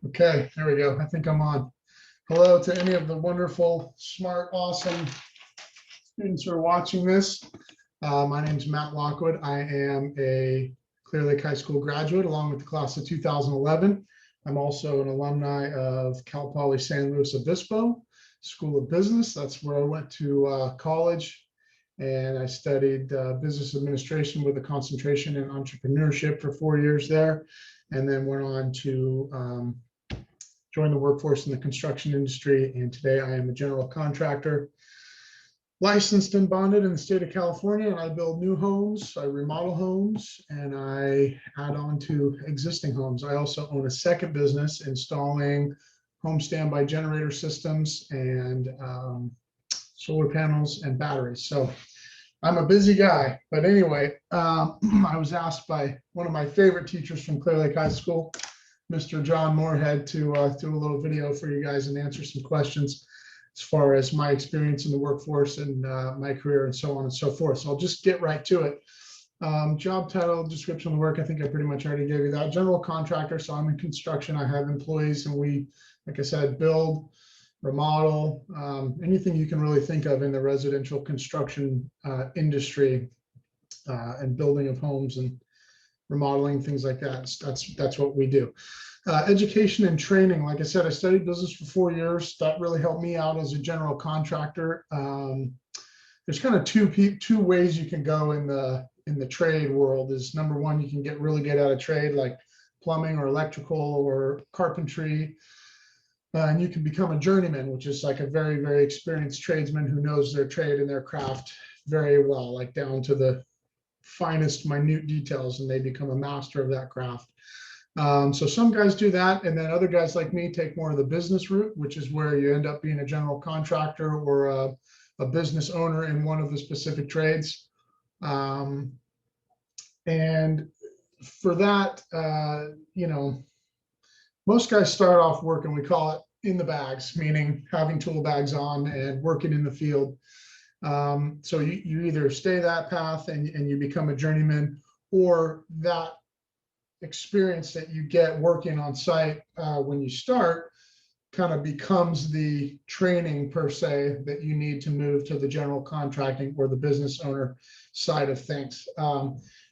Okay, there we go. I think I'm on. Hello to any of the wonderful, smart, awesome students who are watching this. My name is Matt Lockwood. I am a Clear Lake High School graduate along with the class of 2011. I'm also an alumni of Cal Poly San Luis Obispo School of Business. That's where I went to college, and I studied business administration with a concentration in entrepreneurship for 4 years there, and then went on to joined the workforce in the construction industry, and today I am a general contractor, licensed and bonded in the state of California, and I build new homes, I remodel homes, and I add on to existing homes. I also own a second business installing home standby generator systems and solar panels and batteries. So I'm a busy guy, but anyway, I was asked by one of my favorite teachers from Clear Lake High School, Mr. John Moorhead, to do a little video for you guys and answer some questions as far as my experience in the workforce and my career and so on and so forth. So I'll just get right to it. Job title, description of the work, I think I pretty much already gave you that. General contractor, so I'm in construction. I have employees, and we, like I said, build, remodel, anything you can really think of in the residential construction industry, and building of homes and remodeling, things like that. That's what we do. Education and training. Like I said, I studied business for 4 years. That really helped me out as a general contractor. There's kind of two ways you can go in the trade world. Is number one, you can get really good at a trade like plumbing or electrical or carpentry. And you can become a journeyman, which is like a very, very experienced tradesman who knows their trade and their craft very well, like down to the finest minute details, and they become a master of that craft. So some guys do that, and then other guys like me take more of the business route, which is where you end up being a general contractor or a business owner in one of the specific trades. And for that, most guys start off working, we call it in the bags, meaning having tool bags on and working in the field. So you either stay that path and you become a journeyman, or that experience that you get working on site when you start kind of becomes the training per se that you need to move to the general contracting or the business owner side of things.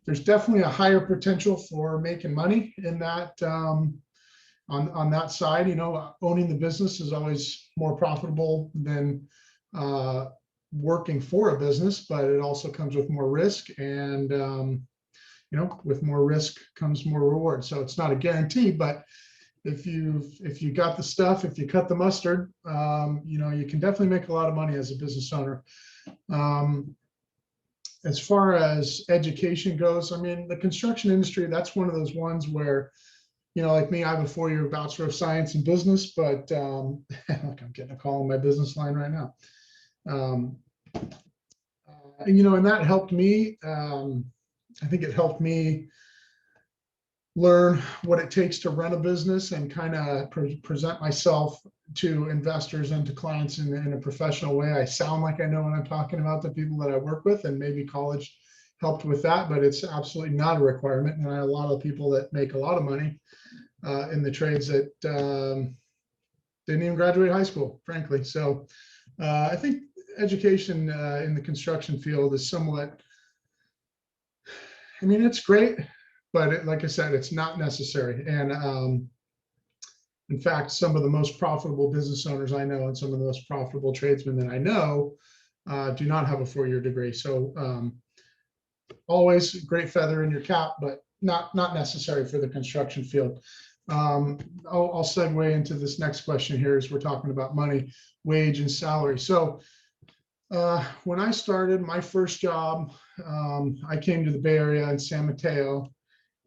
There's definitely a higher potential for making money in that on that side. Owning the business is always more profitable than working for a business, but it also comes with more risk, and with more risk comes more reward. So it's not a guarantee, but if you got the stuff, if you cut the mustard, you can definitely make a lot of money as a business owner. As far as education goes, I mean, the construction industry, that's one of those ones where, like me, I have a 4-year Bachelor of Science in Business, but I'm getting a call on my business line right now. And that helped me. I think it helped me learn what it takes to run a business and kind of present myself to investors and to clients in a professional way. I sound like I know what I'm talking about to people that I work with, and maybe college helped with that, but it's absolutely not a requirement. And I have a lot of people that make a lot of money in the trades that didn't even graduate high school, frankly. So I think education in the construction field is somewhat, it's great, but like I said, it's not necessary. And in fact, some of the most profitable business owners I know and some of the most profitable tradesmen that I know do not have a 4-year degree. So always a great feather in your cap, but not necessary for the construction field. I'll segue into this next question here as we're talking about money, wage, and salary. So when I started my first job, I came to the Bay Area in San Mateo,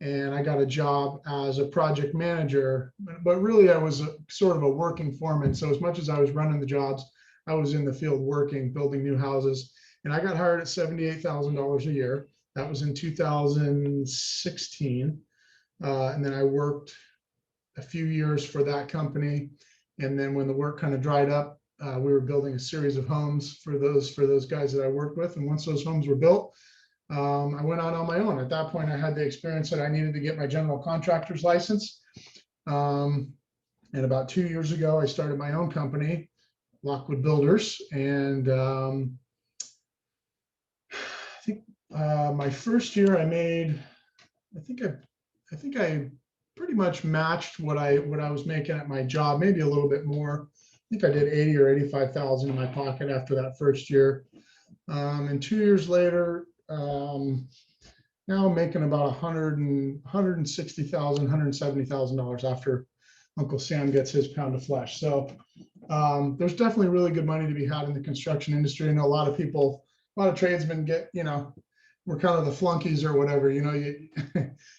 and I got a job as a project manager, but really I was sort of a working foreman. So as much as I was running the jobs, I was in the field working, building new houses, and I got hired at $78,000 a year. That was in 2016. And then I worked a few years for that company. And then when the work kind of dried up, we were building a series of homes for those guys that I worked with. And once those homes were built, I went on my own. At that point, I had the experience that I needed to get my general contractor's license. And about 2 years ago, I started my own company, Lockwood Builders. And I think my first year I made, I think I pretty much matched what I was making at my job, maybe a little bit more. I think I did 80 or 85,000 in my pocket after that first year. And 2 years later, now I'm making about 160,000, $170,000 after Uncle Sam gets his pound of flesh. So there's definitely really good money to be had in the construction industry. I know a lot of people, a lot of tradesmen get, we're kind of the flunkies or whatever, you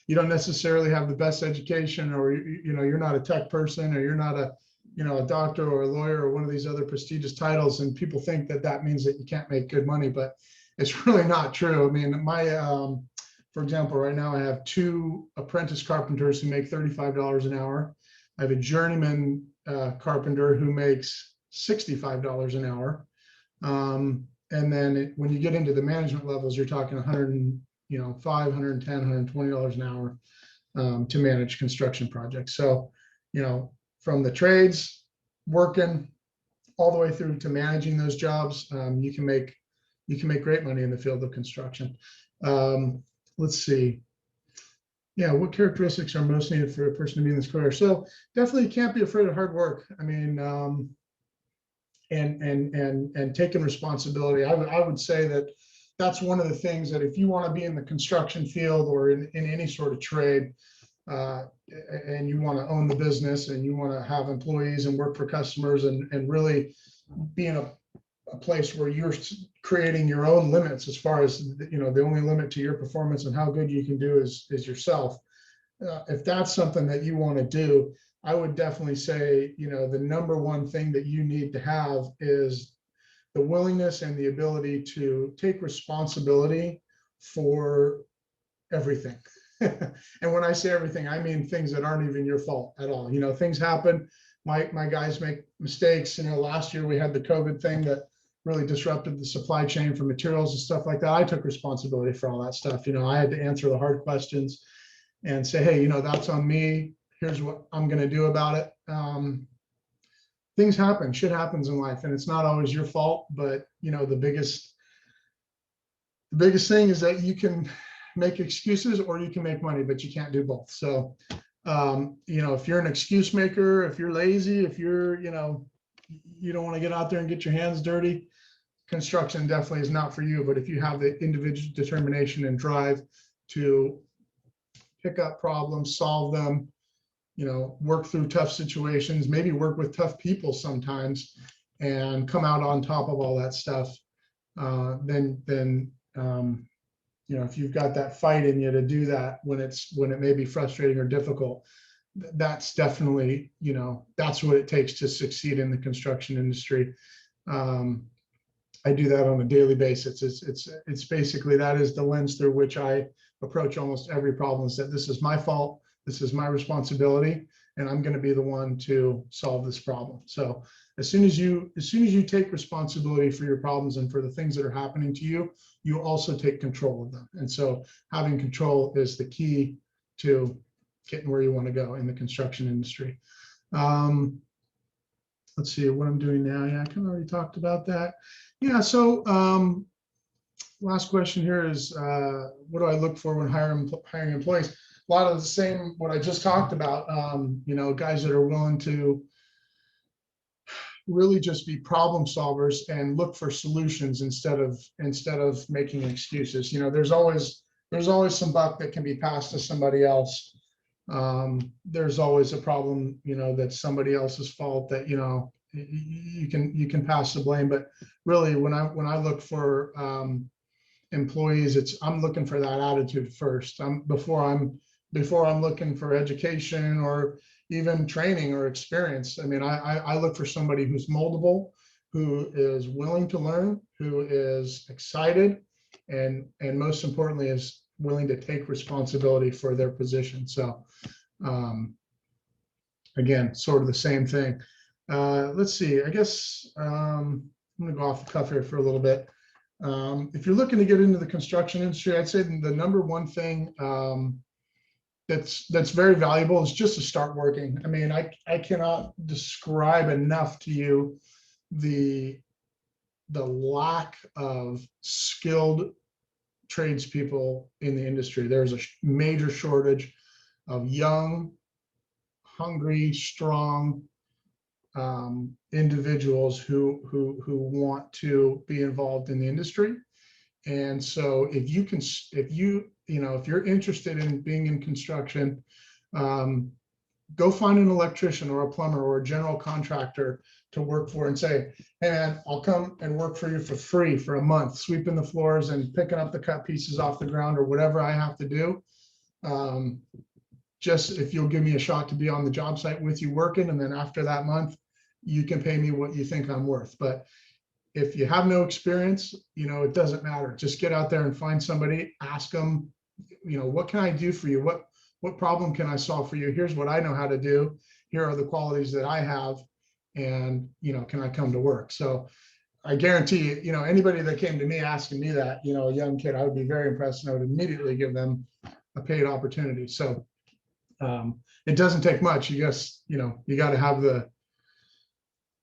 you don't necessarily have the best education, or, you're not a tech person, or you're not a, a doctor or a lawyer or one of these other prestigious titles. And people think that that means that you can't make good money, but it's really not true. I mean, for example, right now I have 2 apprentice carpenters who make $35 an hour. I have a journeyman carpenter who makes $65 an hour. And then when you get into the management levels, you're talking $105, $110, $120 an hour to manage construction projects. So, from the trades, working all the way through to managing those jobs, you can make great money in the field of construction. Let's see. Yeah, what characteristics are most needed for a person to be in this career? So definitely can't be afraid of hard work. I mean, and taking responsibility. I would say that that's one of the things that if you want to be in the construction field or in any sort of trade, and you want to own the business and you want to have employees and work for customers and really be in a place where you're creating your own limits as far as, the only limit to your performance and how good you can do is yourself. If that's something that you want to do, I would definitely say, the number one thing that you need to have is the willingness and the ability to take responsibility for everything. And when I say everything, I mean things that aren't even your fault at all. Things happen. My guys make mistakes. Last year we had the COVID thing that really disrupted the supply chain for materials and stuff like that. I took responsibility for all that stuff. I had to answer the hard questions and say, hey, that's on me. Here's what I'm going to do about it. Things happen, shit happens in life, and it's not always your fault. But the biggest thing is that you can make excuses or you can make money, but you can't do both. So, if you're an excuse maker, if you're lazy, if you're, you don't want to get out there and get your hands dirty, construction definitely is not for you. But if you have the individual determination and drive to pick up problems, solve them, work through tough situations, maybe work with tough people sometimes, and come out on top of all that stuff, then if you've got that fight in you to do that when it may be frustrating or difficult, that's definitely, that's what it takes to succeed in the construction industry. I do that on a daily basis. It's basically, that is the lens through which I approach almost every problem, is that this is my fault, this is my responsibility, and I'm going to be the one to solve this problem. So as soon as you take responsibility for your problems and for the things that are happening to you, you also take control of them. And so having control is the key to getting where you want to go in the construction industry. Let's see what I'm doing now. Yeah, I kind of already talked about that. Yeah, so last question here is, what do I look for when hiring employees? A lot of the same, what I just talked about, guys that are willing to really just be problem solvers and look for solutions instead of making excuses. There's always some buck that can be passed to somebody else. There's always a problem, that's somebody else's fault, that, you can pass the blame. But really, when I look for employees, I'm looking for that attitude first. Before I'm looking for education or even training or experience. I mean, I look for somebody who's moldable, who is willing to learn, who is excited, and most importantly, is willing to take responsibility for their position. So again, sort of the same thing. Let's see, I guess I'm gonna go off the cuff here for a little bit. If you're looking to get into the construction industry, I'd say the number one thing that's very valuable is just to start working. I mean, I cannot describe enough to you the lack of skilled tradespeople in the industry. There's a major shortage of young, hungry, strong individuals who want to be involved in the industry. And so if you're interested in being in construction, go find an electrician or a plumber or a general contractor to work for and say, hey man, I'll come and work for you for free for a month, sweeping the floors and picking up the cut pieces off the ground or whatever I have to do. Just if you'll give me a shot to be on the job site with you working, and then after that month, you can pay me what you think I'm worth. But if you have no experience, it doesn't matter. Just get out there and find somebody, ask them, what can I do for you? What problem can I solve for you? Here's what I know how to do. Here are the qualities that I have, and, can I come to work? So I guarantee you, anybody that came to me asking me that, a young kid, I would be very impressed, and I would immediately give them a paid opportunity. So it doesn't take much. You just, you got to have the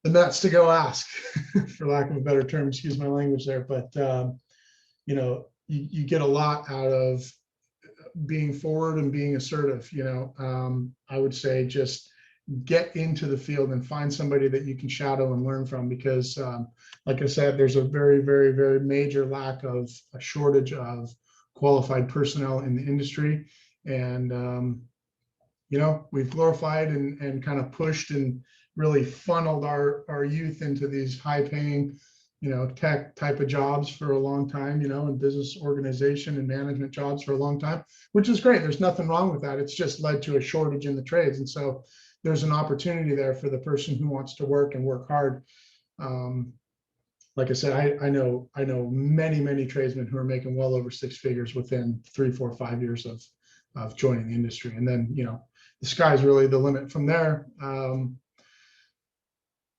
nuts to go ask, for lack of a better term, excuse my language there. But, you get a lot out of being forward and being assertive. I would say just get into the field and find somebody that you can shadow and learn from, because like I said, there's a very, very, very major lack of a shortage of qualified personnel in the industry. And, we've glorified and kind of pushed and really funneled our youth into these high paying, tech type of jobs for a long time, and business organization and management jobs for a long time, which is great. There's nothing wrong with that. It's just led to a shortage in the trades. And so there's an opportunity there for the person who wants to work and work hard. Like I said, I know many, many tradesmen who are making well over six figures within 3, 4, 5 years of joining the industry. And then, the sky's really the limit from there.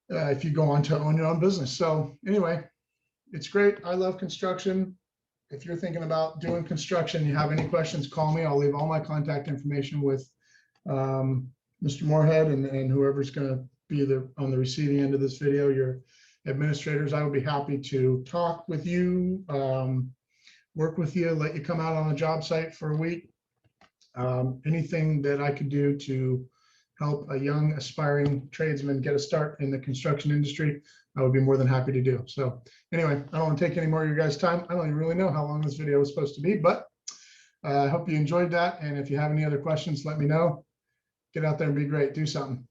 If you go on to own your own business. So anyway, it's great. I love construction. If you're thinking about doing construction, you have any questions, call me. I'll leave all my contact information with Mr. Moorhead and whoever's going to be on the receiving end of this video, your administrators. I would be happy to talk with you, work with you, let you come out on a job site for a week. Anything that I could do to help a young aspiring tradesman get a start in the construction industry, I would be more than happy to do. So anyway, I don't want to take any more of your guys' time. I don't even really know how long this video was supposed to be, but I hope you enjoyed that. And if you have any other questions, let me know. Get out there and be great. Do something.